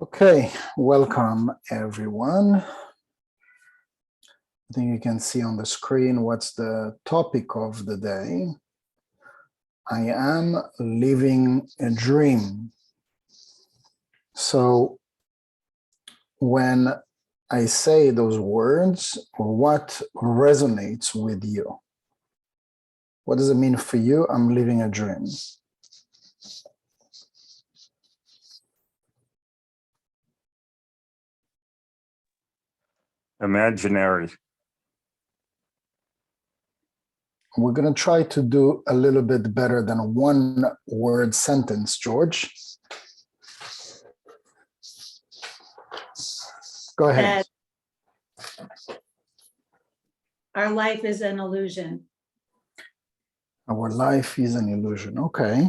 Okay, welcome everyone. I think you can see on the screen what's the topic of the day. I am living a dream. So when I say those words, what resonates with you? What does it mean for you? I'm living a dream. Imaginary. We're going to try to do a little bit better than a one-word sentence, George. Go ahead. Our life is an illusion. Our life is an illusion. Okay.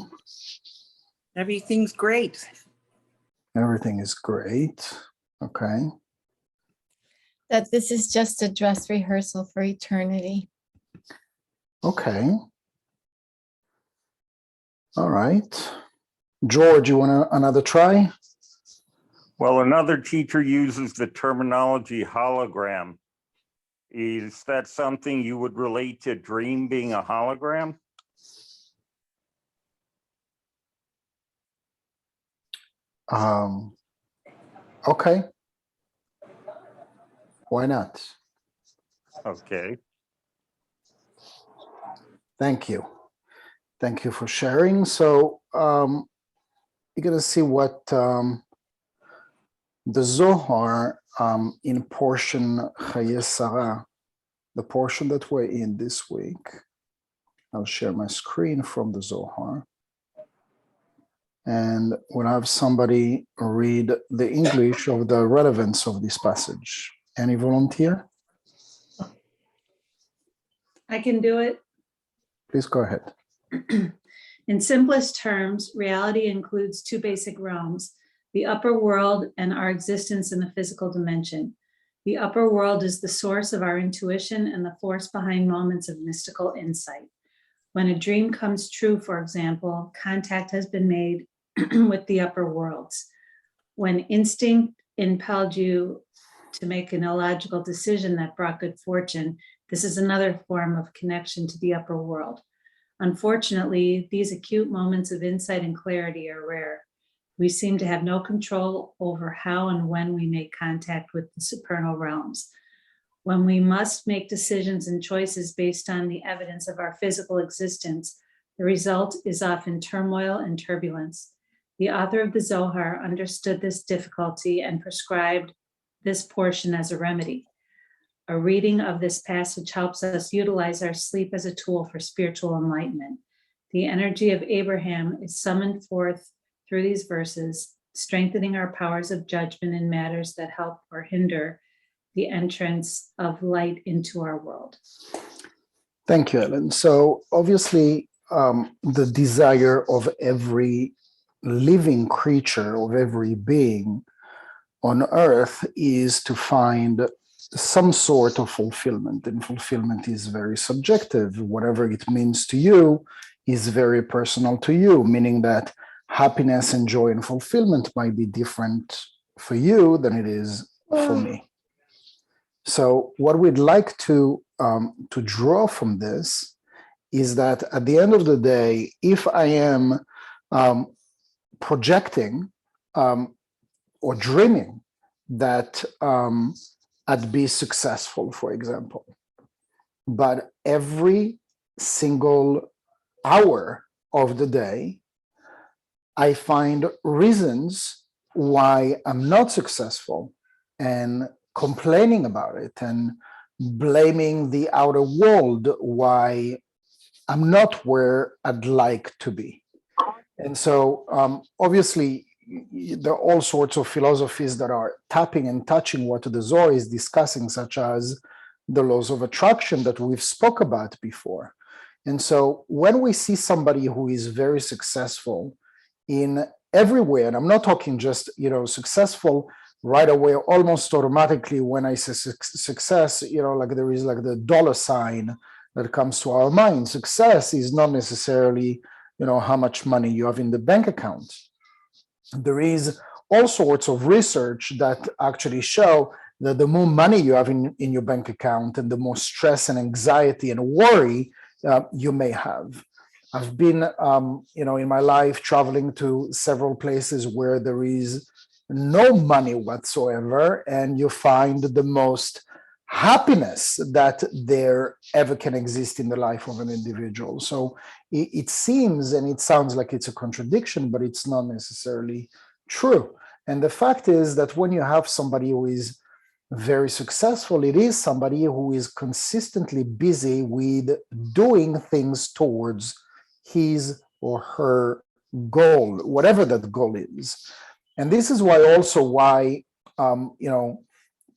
Everything's great. Everything is great. Okay. That this is just a dress rehearsal for eternity. Okay. All right. George, you want another try? Well, another teacher uses the terminology hologram. Is that something you would relate to dream being a hologram? Okay. Why not? Okay. Thank you. Thank you for sharing. So you're going to see what the Zohar in portion Chaye Sarah, the portion that we're in this week. I'll share my screen from the Zohar. And we'll have somebody read the English of the relevance of this passage. Any volunteer? I can do it. Please go ahead. In simplest terms, reality includes two basic realms, the upper world and our existence in the physical dimension. The upper world is the source of our intuition and the force behind moments of mystical insight. When a dream comes true, for example, contact has been made with the upper worlds. When instinct impelled you to make an illogical decision that brought good fortune, this is another form of connection to the upper world. Unfortunately, these acute moments of insight and clarity are rare. We seem to have no control over how and when we make contact with the supernal realms. When we must make decisions and choices based on the evidence of our physical existence, the result is often turmoil and turbulence. The author of the Zohar understood this difficulty and prescribed this portion as a remedy. A reading of this passage helps us utilize our sleep as a tool for spiritual enlightenment. The energy of Abraham is summoned forth through these verses, strengthening our powers of judgment in matters that help or hinder the entrance of light into our world. Thank you, Ellen. So obviously, the desire of every living creature, of every being on earth is to find some sort of fulfillment, and fulfillment is very subjective. Whatever it means to you is very personal to you, meaning that happiness and joy and fulfillment might be different for you than it is for me. So what we'd like to draw from this is that at the end of the day, if I am projecting or dreaming that I'd be successful, for example, but every single hour of the day, I find reasons why I'm not successful and complaining about it and blaming the outer world why I'm not where I'd like to be. And so obviously, there are all sorts of philosophies that are tapping and touching what the Zohar is discussing, such as the laws of attraction that we've spoke about before. And so when we see somebody who is very successful in everywhere, and I'm not talking just, successful right away, almost automatically when I say success, like there is like the dollar sign that comes to our mind. Success is not necessarily, how much money you have in the bank account. There is all sorts of research that actually show that the more money you have in your bank account and the more stress and anxiety and worry you may have. I've been, in my life traveling to several places where there is no money whatsoever, and you find the most happiness that there ever can exist in the life of an individual. So it seems and it sounds like it's a contradiction, but it's not necessarily true. And the fact is that when you have somebody who is very successful, it is somebody who is consistently busy with doing things towards his or her goal, whatever that goal is. And this is why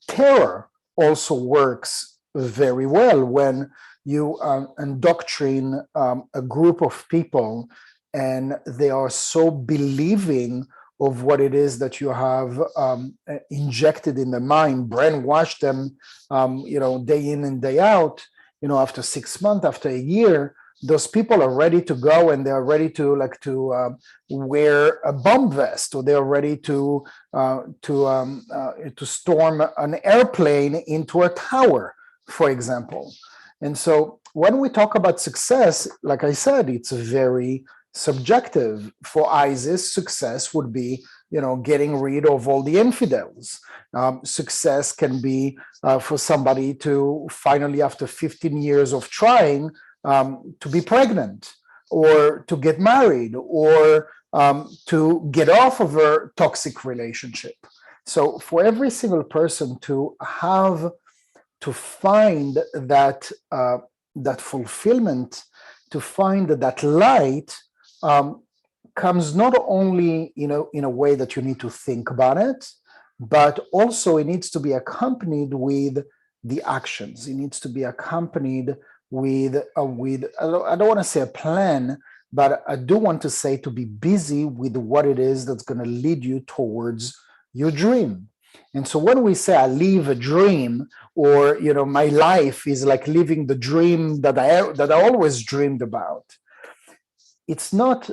terror also works very well when you indoctrinate a group of people and they are so believing of what it is that you have injected in the mind, brainwash them, day in and day out. After 6 months, after a year, those people are ready to go and they're ready to wear a bomb vest, or they're ready to storm an airplane into a tower, for example. And so when we talk about success, like I said, it's very subjective. For ISIS, success would be, getting rid of all the infidels. Success can be for somebody to finally, after 15 years of trying, to be pregnant, or to get married, or to get off of a toxic relationship. So for every single person to find that fulfillment, to find that light, comes not only in a way that you need to think about it, but also it needs to be accompanied with the actions. It needs to be accompanied with I don't want to say a plan, but I do want to say to be busy with what it is that's going to lead you towards your dream. And so when we say I live a dream, or my life is like living the dream that I always dreamed about, it's not,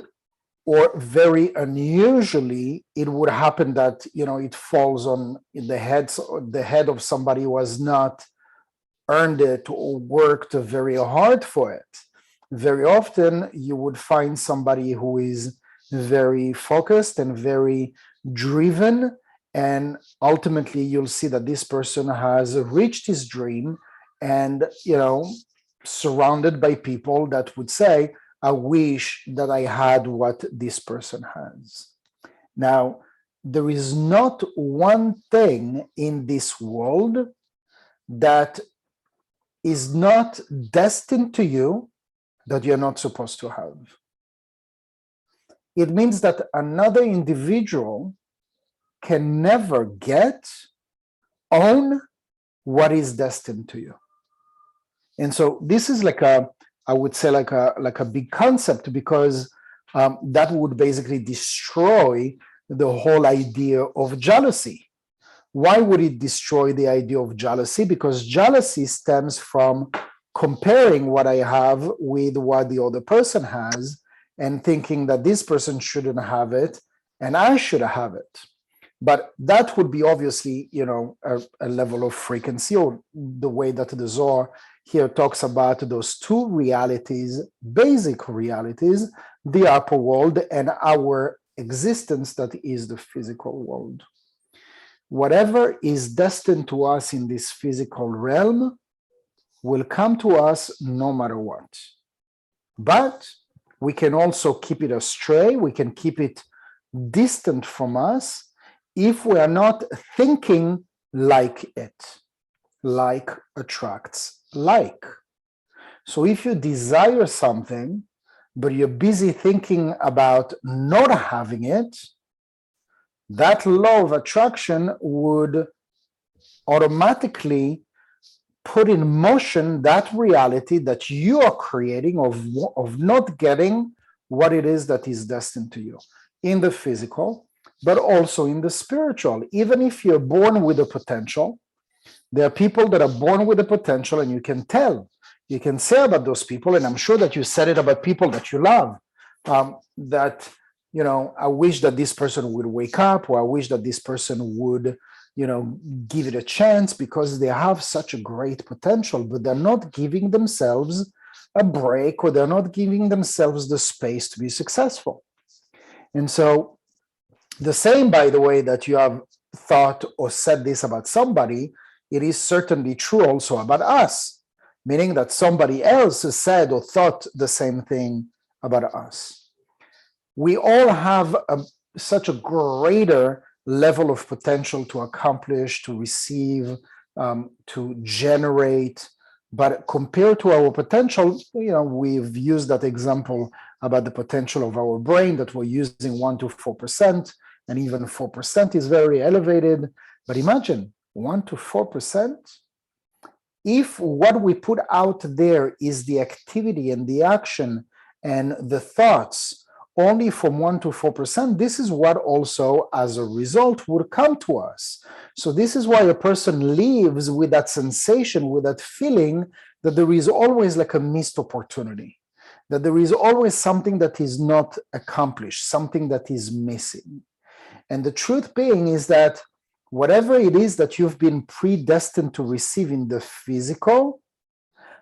or very unusually, it would happen that it falls on the head of somebody who has not earned it or worked very hard for it. Very often you would find somebody who is very focused and very driven, and ultimately you'll see that this person has reached his dream and surrounded by people that would say, I wish that I had what this person has. Now, there is not one thing in this world that is not destined to you that you're not supposed to have. It means that another individual can never own what is destined to you. And so this is I would say like a big concept, because that would basically destroy the whole idea of jealousy. Why would it destroy the idea of jealousy? Because jealousy stems from comparing what I have with what the other person has, and thinking that this person shouldn't have it and I should have it. But that would be obviously, a level of frequency, or the way that the Zohar here talks about those two realities, basic realities, the upper world and our existence that is the physical world. Whatever is destined to us in this physical realm will come to us no matter what. But we can also keep it astray, we can keep it distant from us if we are not thinking like it. Like attracts like. So if you desire something, but you're busy thinking about not having it, that law of attraction would automatically put in motion that reality that you are creating of not getting what it is that is destined to you in the physical, but also in the spiritual. Even if you're born with a potential, there are people that are born with a potential, and you can say about those people, and I'm sure that you said it about people that you love, that I wish that this person would wake up, or I wish that this person would, give it a chance because they have such a great potential, but they're not giving themselves a break, or they're not giving themselves the space to be successful. And so the same, by the way, that you have thought or said this about somebody, it is certainly true also about us, meaning that somebody else has said or thought the same thing about us. We all have such a greater level of potential to accomplish, to receive, to generate. But compared to our potential, we've used that example about the potential of our brain, that we're using 1 to 4%, and even 4% is very elevated. But imagine 1 to 4%. If what we put out there is the activity and the action and the thoughts only from 1 to 4%, this is what also, as a result, would come to us. So this is why a person lives with that sensation, with that feeling that there is always like a missed opportunity, that there is always something that is not accomplished, something that is missing. And the truth being is that whatever it is that you've been predestined to receive in the physical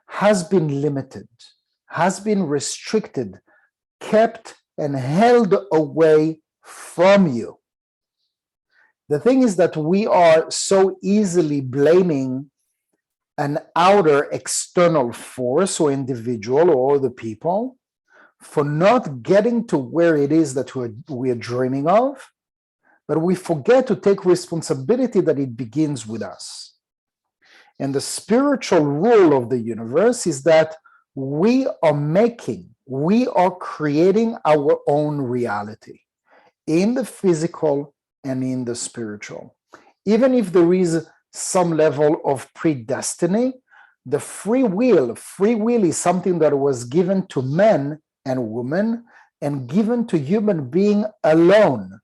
has been limited, has been restricted, kept and held away from you. The thing is that we are so easily blaming an outer external force or individual or other people for not getting to where it is that we're dreaming of, but we forget to take responsibility that it begins with us. And the spiritual rule of the universe is that we are creating our own reality in the physical and in the spiritual. Even if there is some level of predestiny, the free will is something that was given to men and women and given to human being alone,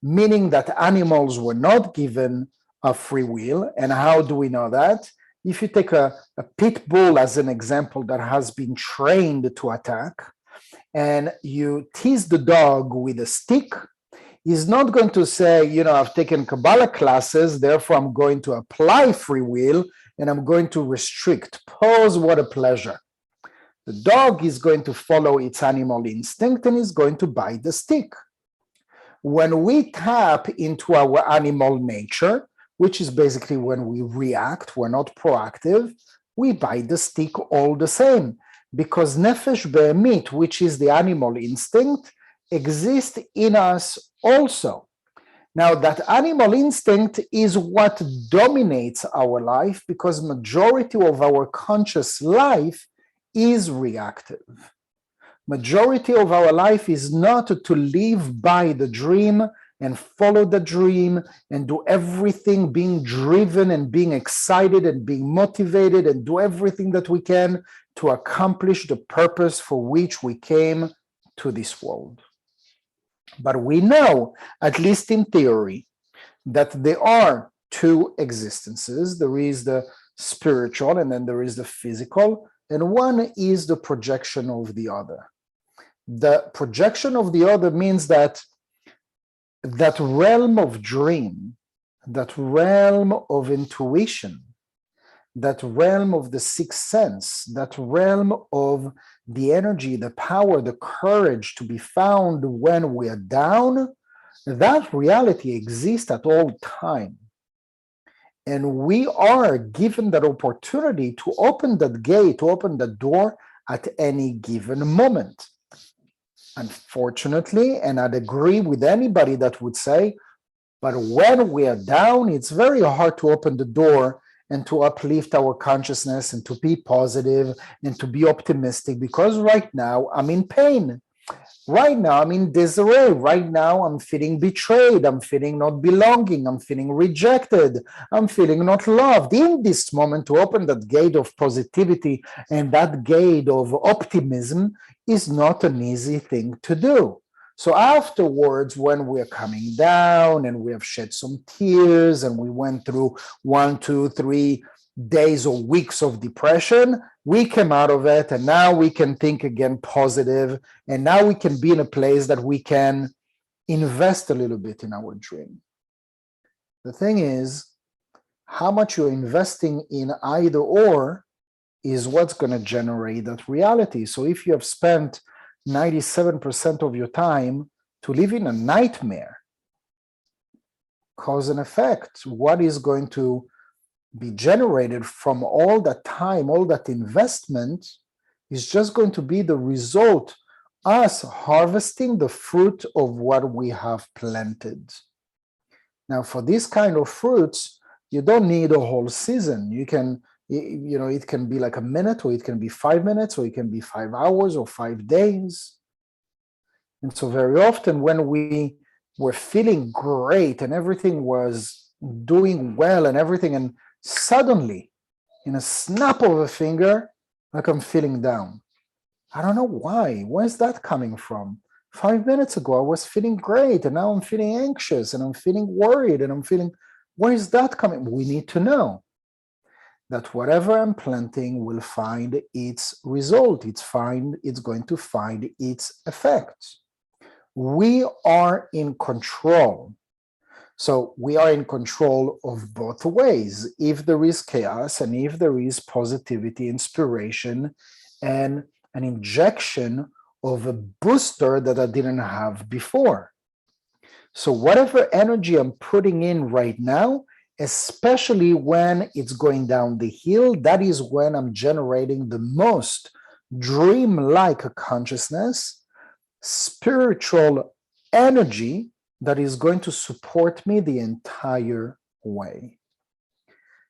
meaning that animals were not given a free will. And how do we know that? If you take a pit bull as an example that has been trained to attack, and you tease the dog with a stick, he's not going to say, I've taken Kabbalah classes, therefore I'm going to apply free will and I'm going to restrict. Pause, what a pleasure. The dog is going to follow its animal instinct and is going to bite the stick. When we tap into our animal nature, which is basically when we react, we're not proactive, we bite the stick all the same, because nefesh be'emit, which is the animal instinct, exists in us also. Now, that animal instinct is what dominates our life, because majority of our conscious life is reactive. Majority of our life is not to live by the dream and follow the dream and do everything being driven and being excited and being motivated and do everything that we can to accomplish the purpose for which we came to this world. But we know, at least in theory, that there are two existences. There is the spiritual and then there is the physical, and one is the projection of the other. The projection of the other means that that realm of dream, that realm of intuition, that realm of the sixth sense, that realm of the energy, the power, the courage to be found when we are down, that reality exists at all time. And we are given that opportunity to open that gate, to open the door at any given moment. Unfortunately, and I'd agree with anybody that would say, but when we are down, it's very hard to open the door and to uplift our consciousness and to be positive and to be optimistic, because right now I'm in pain. Right now I'm in disarray. Right now I'm feeling betrayed. I'm feeling not belonging. I'm feeling rejected. I'm feeling not loved. In this moment, to open that gate of positivity and that gate of optimism is not an easy thing to do. So afterwards, when we're coming down and we have shed some tears and we went through 1, 2, 3 days or weeks of depression, we came out of it, and now we can think again positive, and now we can be in a place that we can invest a little bit in our dream. The thing is, how much you're investing in either or is what's going to generate that reality. So if you have spent 97% of your time to live in a nightmare, cause and effect, what is going to be generated from all that time, all that investment, is just going to be the result, us harvesting the fruit of what we have planted. Now, for this kind of fruits, you don't need a whole season. You can, it can be like a minute, or it can be 5 minutes, or it can be 5 hours or 5 days. And so very often when we were feeling great and everything was doing well and everything, and suddenly, in a snap of a finger, like I'm feeling down. I don't know why. Where's that coming from? 5 minutes ago, I was feeling great, and now I'm feeling anxious, and I'm feeling worried, and I'm feeling, where is that coming? We need to know that whatever I'm planting will find its result. It's going to find its effect. We are in control. So we are in control of both ways. If there is chaos, and if there is positivity, inspiration, and an injection of a booster that I didn't have before. So whatever energy I'm putting in right now, especially when it's going down the hill, that is when I'm generating the most dream-like consciousness, spiritual energy that is going to support me the entire way.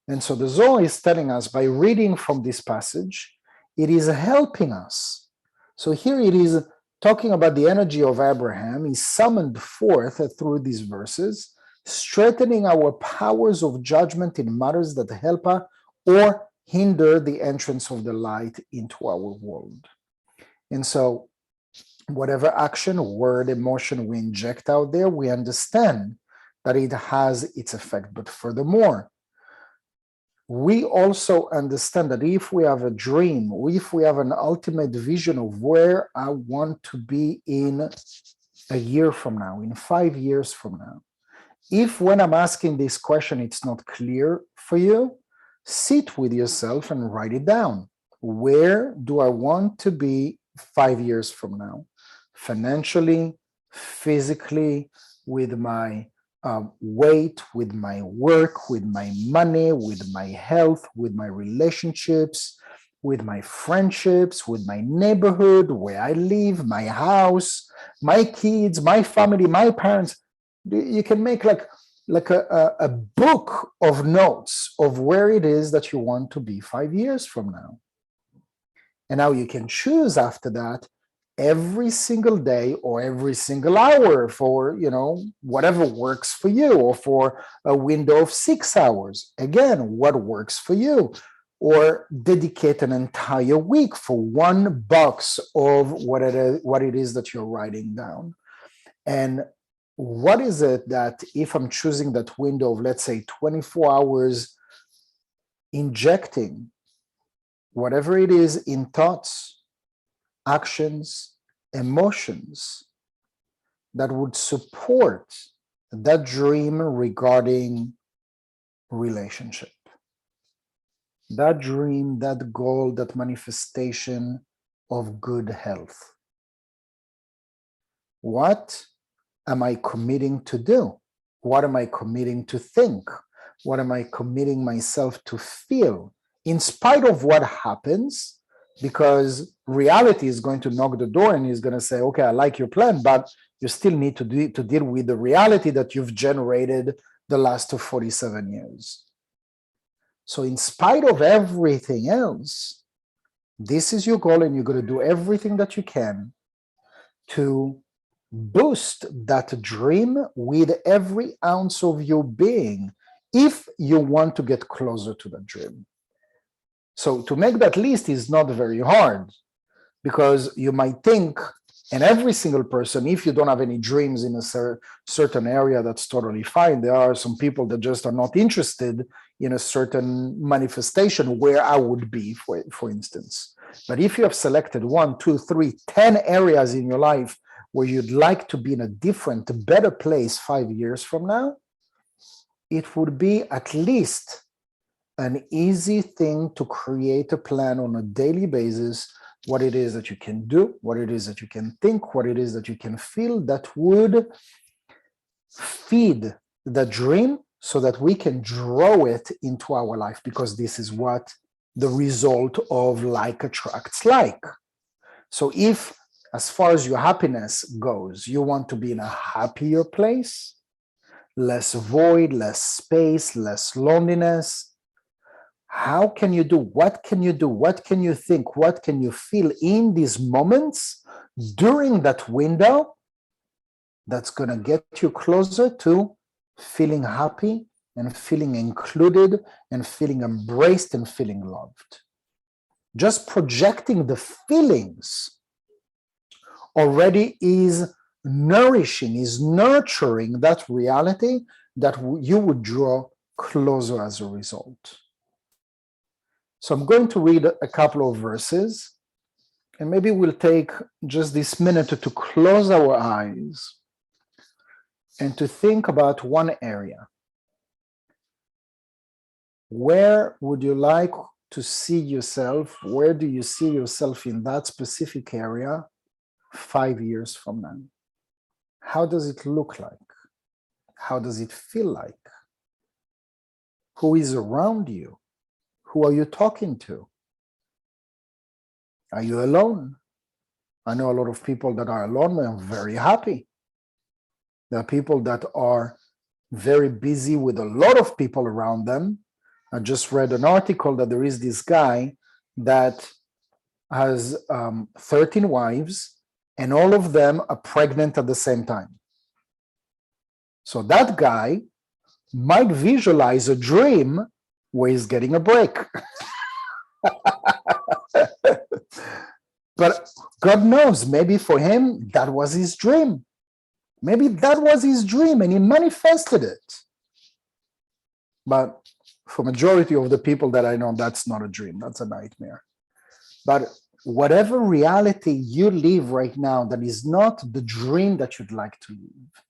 And so the Zohar is telling us, by reading from this passage, it is helping us. So here it is talking about the energy of Abraham. He summoned forth through these verses, strengthening our powers of judgment in matters that help us or hinder the entrance of the light into our world. And so whatever action, word, emotion we inject out there, we understand that it has its effect. But furthermore, we also understand that if we have a dream, or if we have an ultimate vision of where I want to be in a year from now, in 5 years from now, if when I'm asking this question, it's not clear for you, sit with yourself and write it down. Where do I want to be 5 years from now? Financially, physically, with my weight, with my work, with my money, with my health, with my relationships, with my friendships, with my neighborhood, where I live, my house, my kids, my family, my parents. You can make like a book of notes of where it is that you want to be 5 years from now. And now you can choose after that every single day or every single hour for, whatever works for you, or for a window of 6 hours. Again, what works for you? Or dedicate an entire week for one box of what it is that you're writing down. And what is it that if I'm choosing that window of, let's say, 24 hours, injecting whatever it is in thoughts, actions, emotions that would support that dream regarding relationship, that dream, that goal, that manifestation of good health. What am I committing to do? What am I committing to think? What am I committing myself to feel in spite of what happens? Because reality is going to knock the door and is going to say, okay, I like your plan, but you still need to deal with the reality that you've generated the last 47 years. So in spite of everything else, this is your goal, and you're going to do everything that you can to boost that dream with every ounce of your being if you want to get closer to that dream. So to make that list is not very hard, because you might think, And every single person, if you don't have any dreams in a certain area, that's totally fine. There are some people that just are not interested in a certain manifestation where I would be, for instance. But if you have selected 1, 2, 3, 10 areas in your life where you'd like to be in a different, better place 5 years from now, it would be at least an easy thing to create a plan on a daily basis, what it is that you can do, what it is that you can think, what it is that you can feel that would feed the dream so that we can draw it into our life, because this is what the result of like attracts like. So if, as far as your happiness goes, you want to be in a happier place, less void, less space, less loneliness, how can you do, what can you do, what can you think, what can you feel in these moments during that window that's going to get you closer to feeling happy and feeling included and feeling embraced and feeling loved? Just projecting the feelings already is nourishing, is nurturing that reality that you would draw closer as a result. So I'm going to read a couple of verses, and maybe we'll take just this minute to close our eyes and to think about one area. Where would you like to see yourself? Where do you see yourself in that specific area 5 years from now? How does it look like? How does it feel like? Who is around you? Who are you talking to? Are you alone? I know a lot of people that are alone and are very happy. There are people that are very busy with a lot of people around them. I just read an article that there is this guy that has 13 wives, and all of them are pregnant at the same time. So that guy might visualize a dream where he's getting a break. But God knows, maybe for him, that was his dream. Maybe that was his dream and he manifested it. But for majority of the people that I know, that's not a dream, that's a nightmare. But whatever reality you live right now that is not the dream that you'd like to live,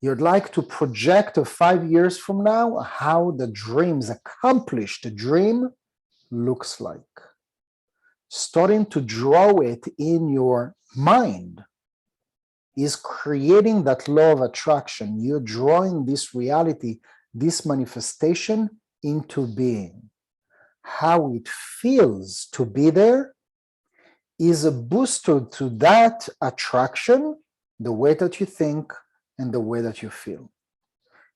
you'd like to project 5 years from now how the dreams, accomplished dream, looks like. Starting to draw it in your mind is creating that law of attraction. You're drawing this reality, this manifestation into being. How it feels to be there is a booster to that attraction, the way that you think and the way that you feel.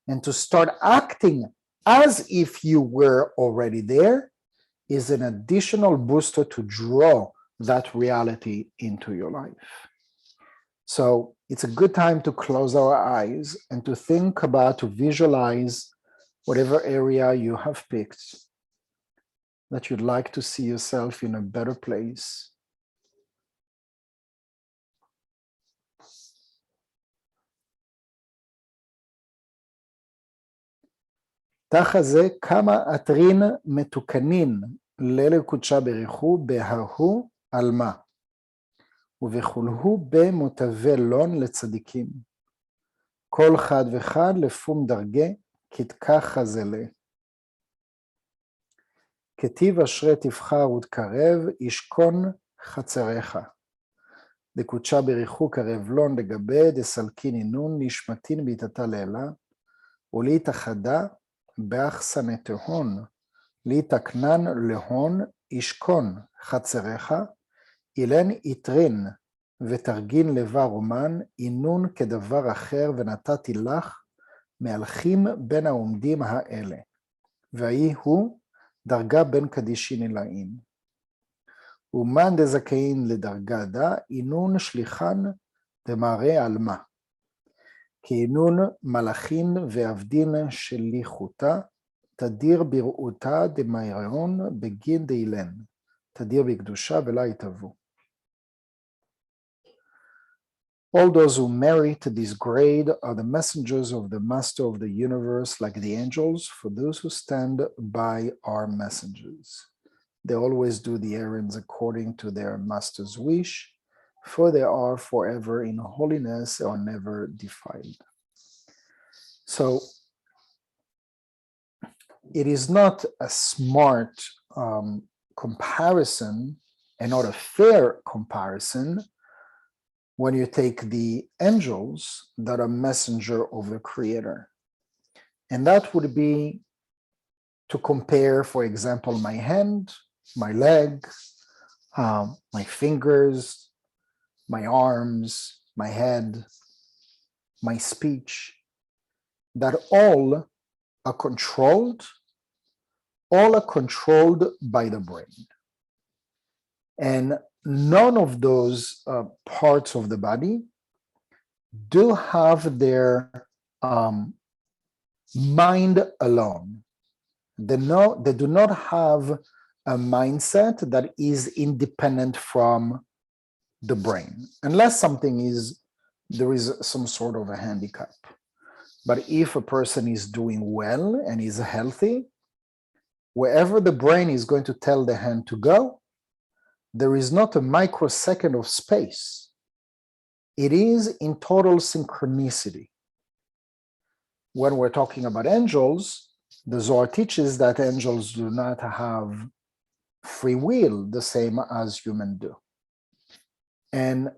And to start acting as if you were already there is an additional booster to draw that reality into your life. So it's a good time to close our eyes and to think about, to visualize whatever area you have picked that you'd like to see yourself in a better place. תח הזה כמה אתרין מתוקנין לילה קודשה בריחו בהרהו על מה ובכולהו במותבלון לצדיקים כל חד וחד לפום דרגה כתקח חזלה כתיב אשרי תבחר ותקרב ישכון חצריך דקודשה בריחו קרב לון לגבי דסלקין אינון נשמתין ביתתה לילה ולהתאחדה באחסנתהון, להתקנן להון, ישכון חצריך, אילן יתרין ותרגין לבר אומן, אינון כדבר אחר ונתתי לך, מהלכים בין העומדים האלה. והיא הוא דרגה בין קדישין אלאים. ומן דזכאין לדרגה דה, אינון שליחן דמראה על מה. כאינון מלאכין ועבדין שליחותה, תדיר בראותה דמיירון בגין דאילן, תדיר בקדושה ולה יתאבו. All those who merit this grade are the messengers of the Master of the universe, like the angels, for those who stand by are messengers. They always do the errands according to their master's wish, for they are forever in holiness or never defiled. So it is not a smart comparison and not a fair comparison when you take the angels that are messenger of the Creator. And that would be to compare, for example, my hand, my leg, my fingers, my arms, my head, my speech, that all are controlled by the brain. And none of those parts of the body do have their mind alone. They do not have a mindset that is independent from the brain, unless there is some sort of a handicap. But if a person is doing well and is healthy, wherever the brain is going to tell the hand to go, there is not a microsecond of space. It is in total synchronicity. When we're talking about angels, the Zohar teaches that angels do not have free will the same as humans do. And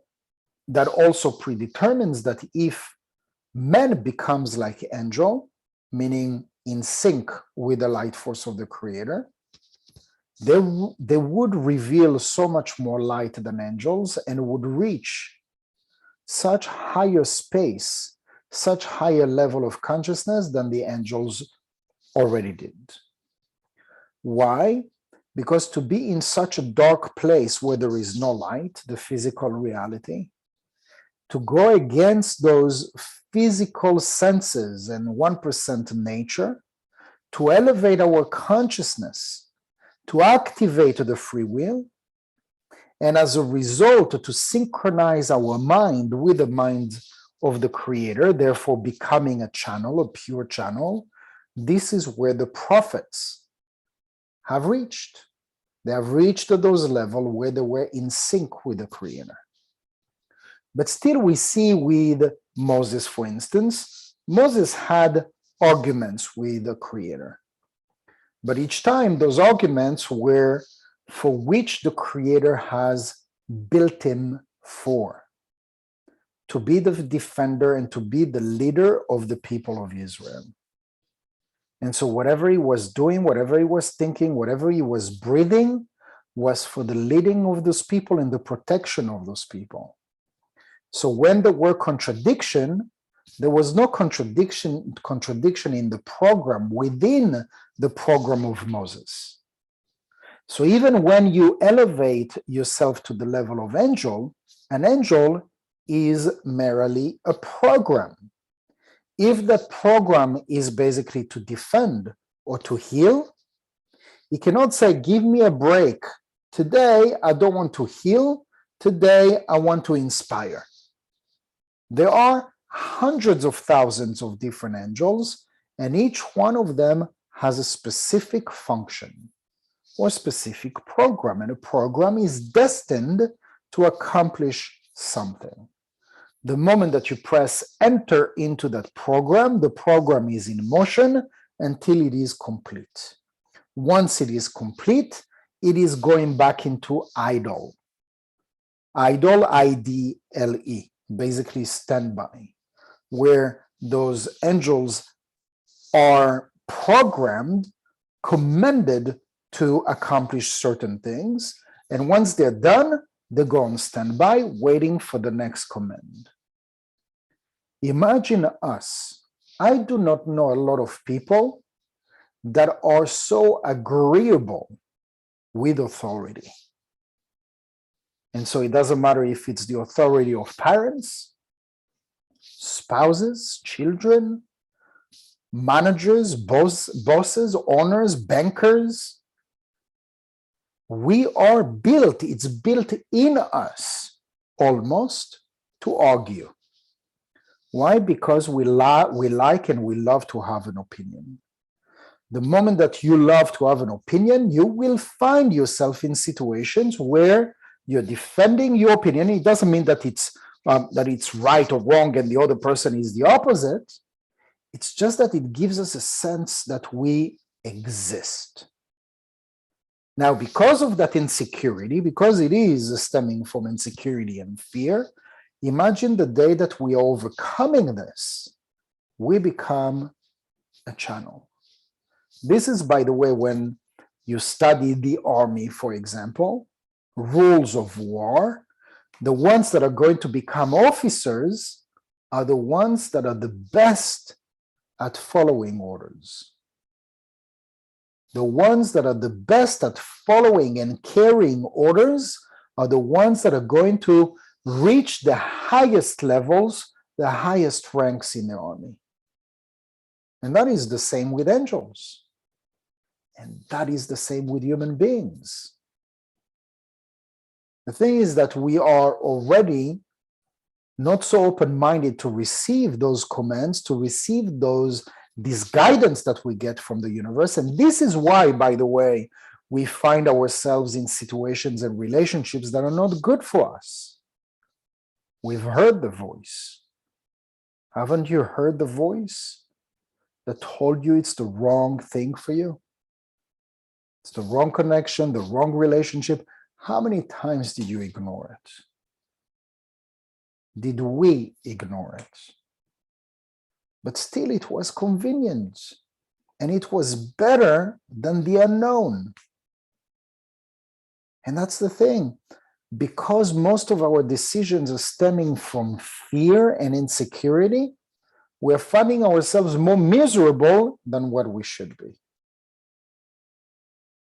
that also predetermines that if man becomes like angel, meaning in sync with the light force of the Creator, they would reveal so much more light than angels and would reach such higher space, such higher level of consciousness than the angels already did. Why? Because to be in such a dark place where there is no light, the physical reality, to go against those physical senses and 1% nature, to elevate our consciousness, to activate the free will, and as a result, to synchronize our mind with the mind of the Creator, therefore becoming a channel, a pure channel. This is where the prophets have reached. They have reached those levels where they were in sync with the Creator. But still we see with Moses, for instance, Moses had arguments with the Creator. But each time those arguments were for which the Creator has built him for, to be the defender and to be the leader of the people of Israel. And so whatever he was doing, whatever he was thinking, whatever he was breathing was for the leading of those people and the protection of those people. So when there were contradiction, there was no contradiction in the program, within the program of Moses. So even when you elevate yourself to the level of angel, an angel is merely a program. If that program is basically to defend or to heal, you cannot say, give me a break. Today, I don't want to heal. Today, I want to inspire. There are hundreds of thousands of different angels, and each one of them has a specific function or specific program, and a program is destined to accomplish something. The moment that you press enter into that program, the program is in motion until it is complete. Once it is complete, it is going back into idle. Idle, I-D-L-E, basically standby, where those angels are programmed, commanded to accomplish certain things, and once they're done, they go on standby, waiting for the next command. Imagine us. I do not know a lot of people that are so agreeable with authority. And so it doesn't matter if it's the authority of parents, spouses, children, managers, bosses, owners, bankers. We are built, it's built in us almost, to argue. Why? Because we like and we love to have an opinion. The moment that you love to have an opinion, you will find yourself in situations where you're defending your opinion. It doesn't mean that it's right or wrong and the other person is the opposite. It's just that it gives us a sense that we exist. Now, because of that insecurity, because it is stemming from insecurity and fear, imagine the day that we are overcoming this, we become a channel. This is, by the way, when you study the army, for example, rules of war, the ones that are going to become officers are the ones that are the best at following orders. The ones that are the best at following and carrying orders are the ones that are going to reach the highest levels, the highest ranks in the army. And that is the same with angels. And that is the same with human beings. The thing is that we are already not so open-minded to receive those commands, to receive this guidance that we get from the universe. And this is why, by the way, we find ourselves in situations and relationships that are not good for us. We've heard the voice. Haven't you heard the voice that told you it's the wrong thing for you? It's the wrong connection, the wrong relationship. How many times did you ignore it? Did we ignore it? But still, it was convenient, and it was better than the unknown. And that's the thing. Because most of our decisions are stemming from fear and insecurity, we're finding ourselves more miserable than what we should be.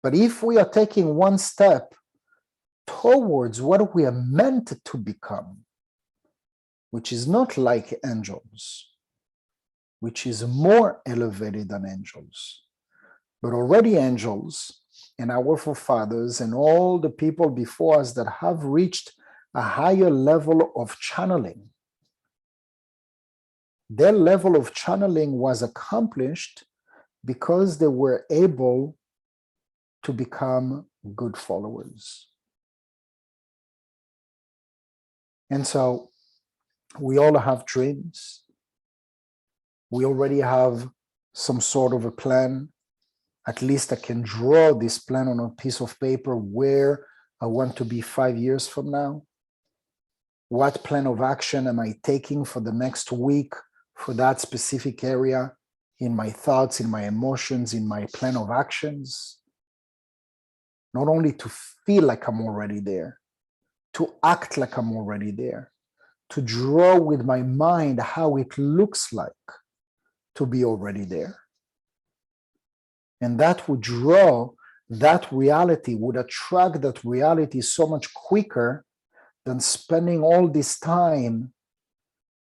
But if we are taking one step towards what we are meant to become, which is not like angels, which is more elevated than angels, but already angels and our forefathers and all the people before us that have reached a higher level of channeling, their level of channeling was accomplished because they were able to become good followers. And so we all have dreams. We already have some sort of a plan. At least I can draw this plan on a piece of paper where I want to be 5 years from now. What plan of action am I taking for the next week for that specific area in my thoughts, in my emotions, in my plan of actions? Not only to feel like I'm already there, to act like I'm already there, to draw with my mind how it looks like to be already there. And that would draw that reality, would attract that reality so much quicker than spending all this time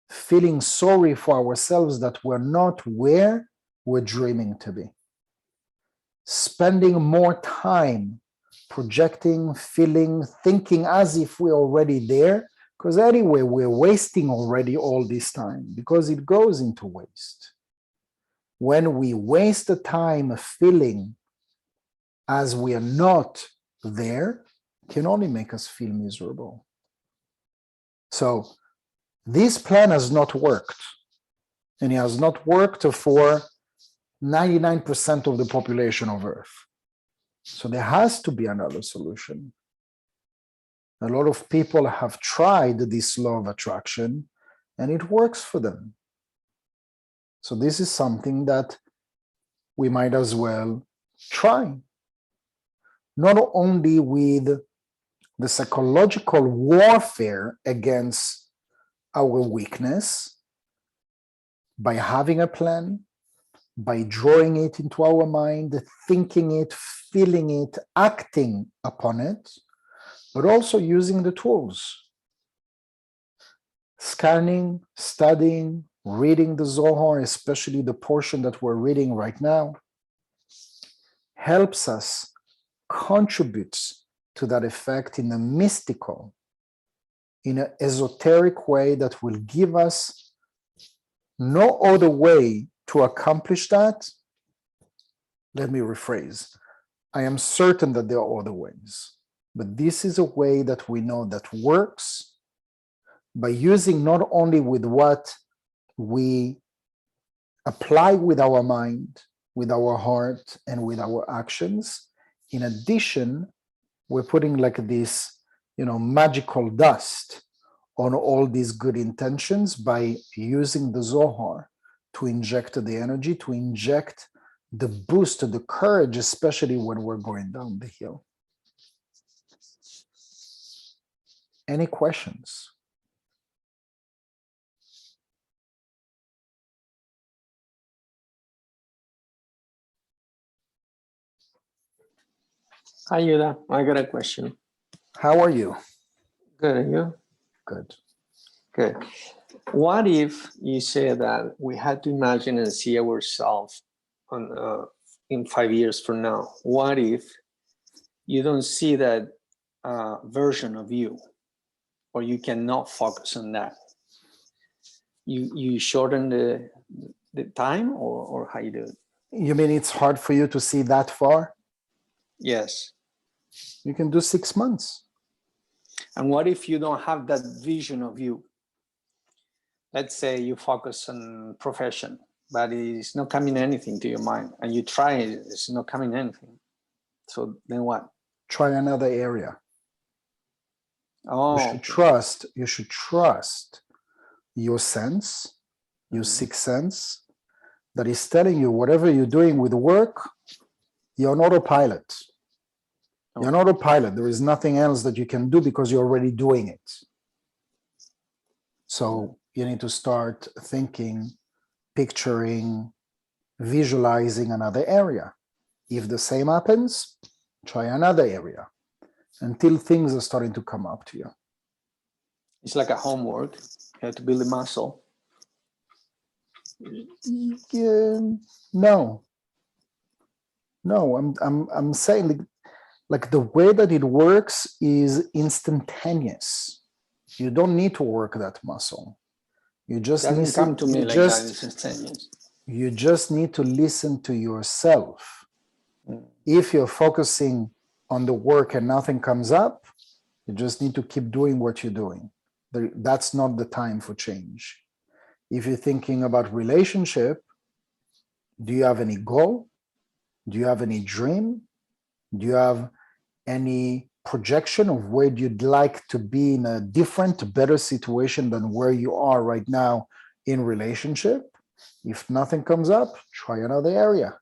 feeling sorry for ourselves that we're not where we're dreaming to be. Spending more time projecting, feeling, thinking as if we're already there, because anyway, we're wasting already all this time because it goes into waste. When we waste the time feeling as we are not there, it can only make us feel miserable. So this plan has not worked, and it has not worked for 99% of the population of Earth. So there has to be another solution. A lot of people have tried this law of attraction, and it works for them. So this is something that we might as well try. Not only with the psychological warfare against our weakness, by having a plan, by drawing it into our mind, thinking it, feeling it, acting upon it, but also using the tools. Scanning, studying, reading the Zohar, especially the portion that we're reading right now, helps us, contributes to that effect in a mystical in an esoteric way that will give us no other way to accomplish that. Let me rephrase. I am certain that there are other ways, but this is a way that we know that works by using not only with what we apply with our mind, with our heart, and with our actions. In addition, we're putting like this, magical dust on all these good intentions by using the Zohar to inject the energy, to inject the boost, the courage, especially when we're going down the hill. Any questions? Hi, Yehuda. I got a question. How are you? Good, and you? Good. Good. What if you say that we had to imagine and see ourselves in 5 years from now? What if you don't see that version of you, or you cannot focus on that? You shorten the time, or how you do it? You mean it's hard for you to see that far? Yes. You can do 6 months. And what if you don't have that vision of you? Let's say you focus on profession, but it's not coming anything to your mind, and you try it, it's not coming anything. So then what? Try another area. Oh, You should trust your sense, your sixth sense, that is telling you whatever you're doing with work, you're an autopilot. You're an autopilot. There is nothing else that you can do because you're already doing it. So you need to start thinking, picturing, visualizing another area. If the same happens, try another area until things are starting to come up to you. it's like a homework. You have to build a muscle. No, I'm saying like the way that it works is instantaneous. You don't need to work that muscle. You just Doesn't need come to me like that. It's instantaneous. You just need to listen to yourself. If you're focusing on the work and nothing comes up, you just need to keep doing what you're doing. That's not the time for change. If you're thinking about relationship, do you have any goal? Do you have any dream? Do you have any projection of where you'd like to be in a different, better situation than where you are right now in relationship? If nothing comes up, try another area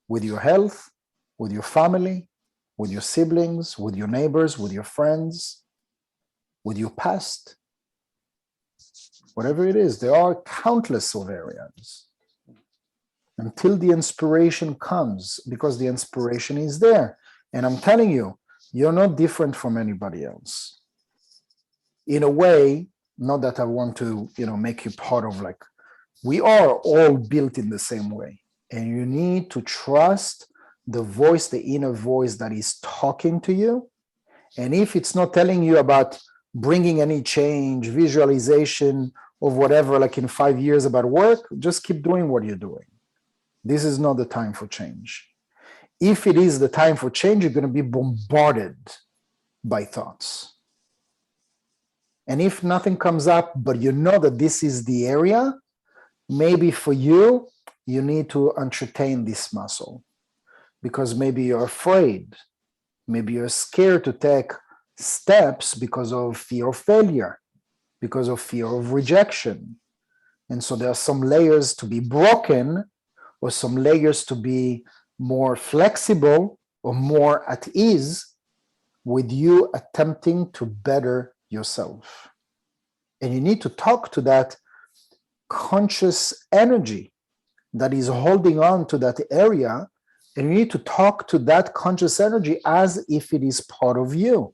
with your health, with your family, with your siblings, with your neighbors, with your friends, with your past. Whatever it is, there are countless of areas until the inspiration comes, because the inspiration is there. And I'm telling you, you're not different from anybody else. In a way, not that I want to, make you part of like, we are all built in the same way. And you need to trust the voice, the inner voice that is talking to you. And if it's not telling you about bringing any change, visualization of whatever, like in 5 years about work, just keep doing what you're doing. This is not the time for change. If it is the time for change, you're going to be bombarded by thoughts. And if nothing comes up, but you know that this is the area, maybe for you, you need to entertain this muscle, because maybe you're afraid. Maybe you're scared to take steps because of fear of failure, because of fear of rejection. And so there are some layers to be broken, or some layers to be more flexible or more at ease with you attempting to better yourself. And you need to talk to that conscious energy that is holding on to that area, and you need to talk to that conscious energy as if it is part of you,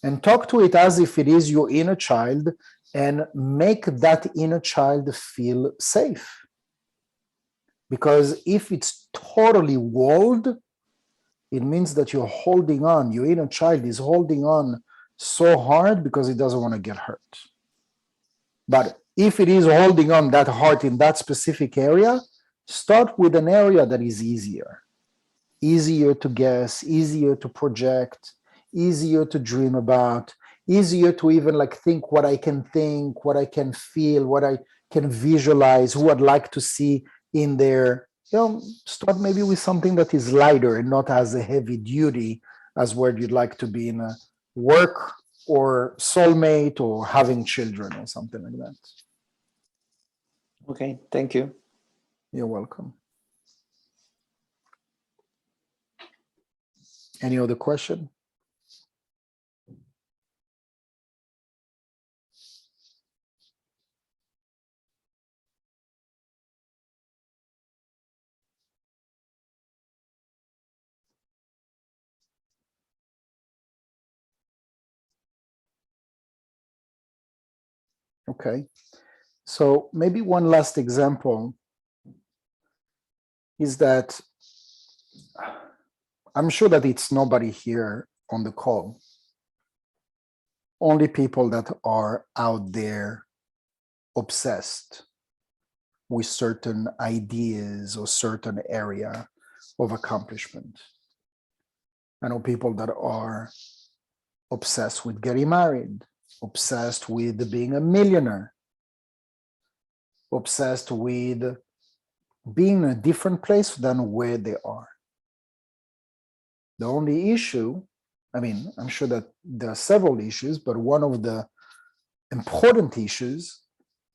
and talk to it as if it is your inner child, and make that inner child feel safe. Because if it's totally walled, it means that you're holding on, your inner child is holding on so hard because it doesn't want to get hurt. But if it is holding on that heart in that specific area, start with an area that is easier to guess, easier to project, easier to dream about, easier to even like think what I can think, what I can feel, what I can visualize, who I'd like to see in there. Start maybe with something that is lighter and not as a heavy duty as where you'd like to be in a work or soulmate or having children or something like that. Okay, thank you. You're welcome. Any other question? Okay, so maybe one last example is that I'm sure that it's nobody here on the call, only people that are out there obsessed with certain ideas or certain area of accomplishment. I know people that are obsessed with getting married, obsessed with being a millionaire, obsessed with being in a different place than where they are. The only issue, I mean, I'm sure that there are several issues, but one of the important issues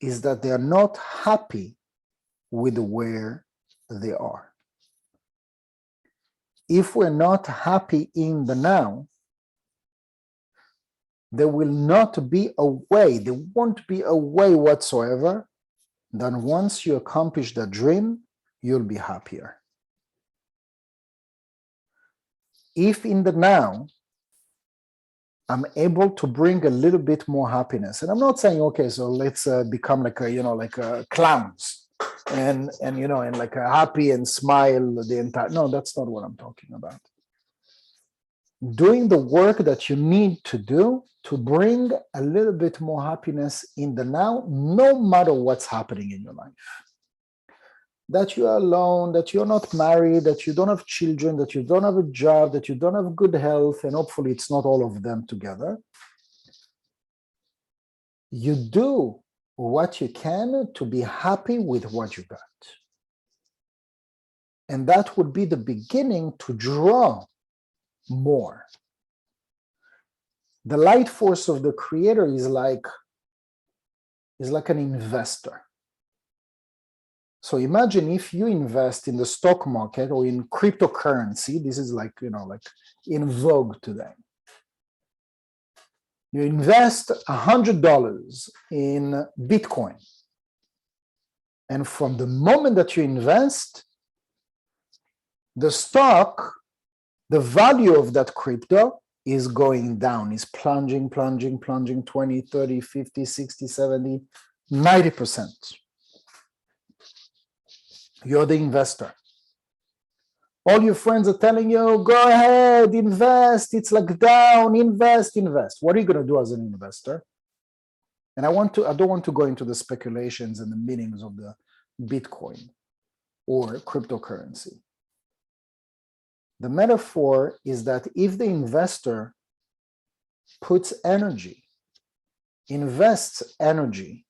is that they are not happy with where they are. If we're not happy in the now, there will not be a way, there won't be a way whatsoever that once you accomplish the dream, you'll be happier. If in the now, I'm able to bring a little bit more happiness, and I'm not saying, okay, so let's become like a clowns and like a happy and smile the entire, no, that's not what I'm talking about. Doing the work that you need to do to bring a little bit more happiness in the now, no matter what's happening in your life. That you're alone, that you're not married, that you don't have children, that you don't have a job, that you don't have good health, and hopefully it's not all of them together. You do what you can to be happy with what you got. And that would be the beginning to draw more. The light force of the creator is like an investor. So imagine if you invest in the stock market or in cryptocurrency, this is like in vogue today. You invest $100 in Bitcoin. And from the moment that you invest, the stock, the value of that crypto is going down, is plunging, 20, 30, 50, 60, 70, 90%. You're the investor. All your friends are telling you, go ahead, invest. It's like down, invest. What are you going to do as an investor? And I don't want to go into the speculations and the meanings of the Bitcoin or cryptocurrency. The metaphor is that if the investor puts energy, invests energy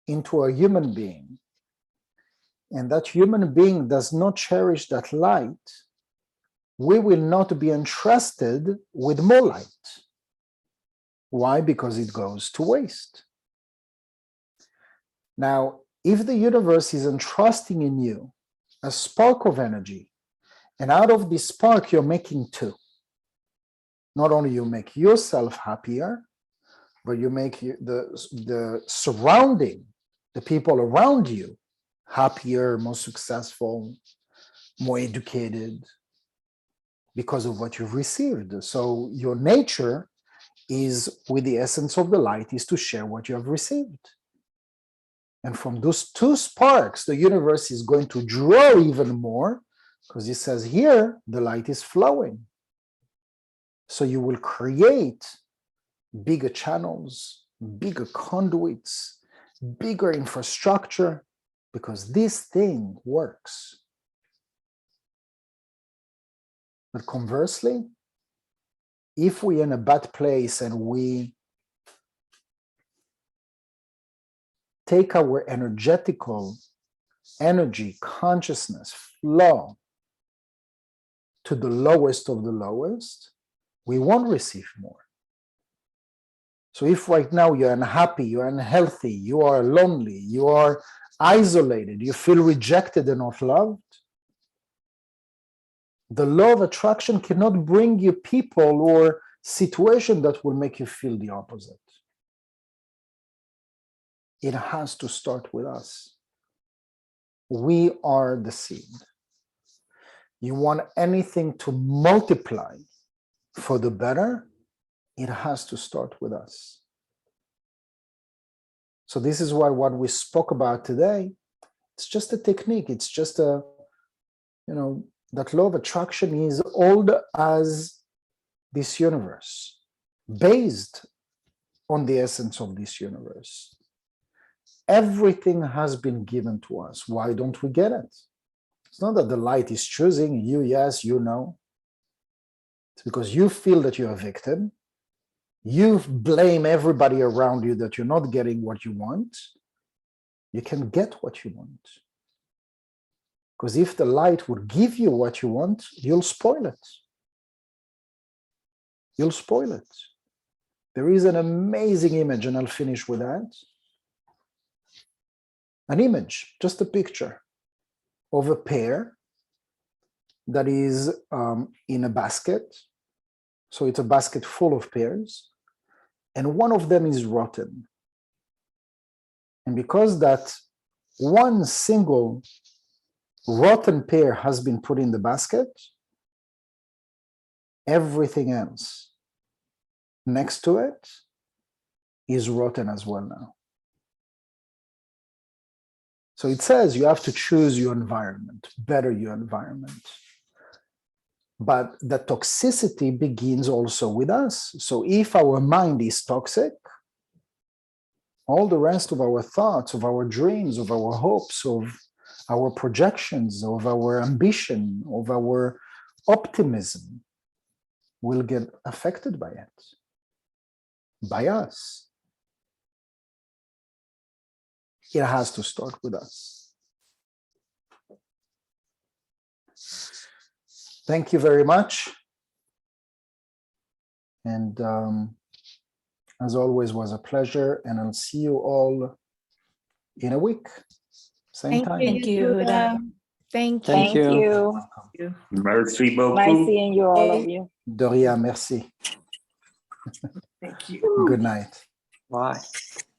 into a human being, and that human being does not cherish that light, we will not be entrusted with more light. Why? Because it goes to waste. Now, if the universe is entrusting in you a spark of energy, and out of this spark, you're making two. Not only you make yourself happier, but you make the surrounding, the people around you, happier, more successful, more educated because of what you've received. So your nature is, with the essence of the light, is to share what you have received. And from those two sparks, the universe is going to draw even more, because it says here, the light is flowing. So you will create bigger channels, bigger conduits, bigger infrastructure, because this thing works. But conversely, if we're in a bad place and we take our energetical energy, consciousness flow to the lowest of the lowest, we won't receive more. So if right now you're unhappy, you're unhealthy, you are lonely, you are isolated, you feel rejected and not loved, the law of attraction cannot bring you people or situation that will make you feel the opposite. It has to start with us. We are the seed. You want anything to multiply for the better, it has to start with us. So this is why what we spoke about today, it's just a technique. It's just a, that law of attraction is old as this universe, based on the essence of this universe. Everything has been given to us. Why don't we get it? It's not that the light is choosing you, yes, you no. It's because you feel that you're a victim. You blame everybody around you that you're not getting what you want. You can get what you want. Because if the light would give you what you want, you'll spoil it. You'll spoil it. There is an amazing image, and I'll finish with that. An image, just a picture of a pear that is in a basket. So it's a basket full of pears, and one of them is rotten. And because that one single rotten pear has been put in the basket, everything else next to it is rotten as well now. So it says you have to choose your environment, better your environment. But the toxicity begins also with us. So if our mind is toxic, all the rest of our thoughts, of our dreams, of our hopes, of our projections, of our ambition, of our optimism will get affected by it, by us. It has to start with us. Thank you very much. And as always, was a pleasure. And I'll see you all in a week. Same time. Thank you, Yehuda. Thank you. Thank you. Welcome. Merci Nice beaucoup. seeing you, all of you. De rien, merci. Thank you. Good night. Bye.